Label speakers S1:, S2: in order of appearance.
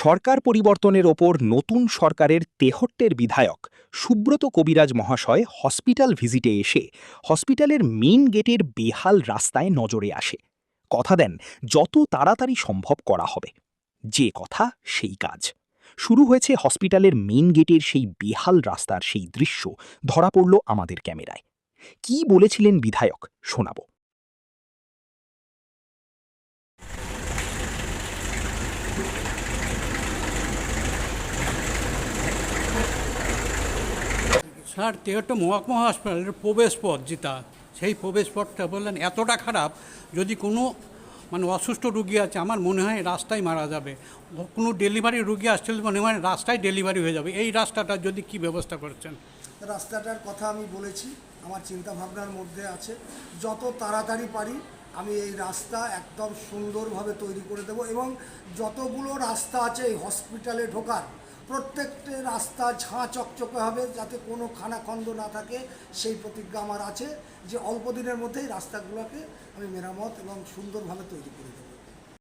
S1: সরকার পরিবর্তনের ওপর নতুন সরকারের তেহট্টের বিধায়ক সুব্রত কবিরাজ মহাশয় হসপিটাল ভিজিটে এসে হসপিটালের মেইন গেটের বেহাল রাস্তায় নজরে আসে। কথা দেন যত তাড়াতাড়ি সম্ভব করা হবে। যে কথা সেই কাজ। শুরু হয়েছে হসপিটালের মেইন গেটের সেই বেহাল রাস্তার সেই দৃশ্য ধরা পড়ল আমাদের ক্যামেরায়। কি বলেছিলেন বিধায়ক শোনাব।
S2: স্যার তেহট্ট মহকুমা হাসপাতালের প্রবেশ পথ যেটা, সেই প্রবেশ পথটা বললেন এতটা খারাপ, যদি কোনো অসুস্থ রুগী আছে আমার মনে হয় রাস্তায় মারা যাবে। কোনো ডেলিভারি রুগী আসছে মনে হয় রাস্তায় ডেলিভারি হয়ে যাবে। এই রাস্তাটা যদি কি ব্যবস্থা করছেন?
S3: রাস্তাটার কথা আমি বলেছি, আমার চিন্তা ভাবনার মধ্যে আছে। যত তাড়াতাড়ি পারি আমি এই রাস্তা একদম সুন্দরভাবে তৈরি করে দেব, এবং যতগুলো রাস্তা আছে এই হসপিটালে ঢোকার প্রত্যেকটা রাস্তা ঝাঁ চকচকে হবে, যাতে কোনো খানাখন্দ না থাকে। সেই প্রতিজ্ঞা আমার আছে যে অল্প দিনের মধ্যেই রাস্তাগুলোকে আমি মেরামত এবং সুন্দরভাবে তৈরি করে দেবো।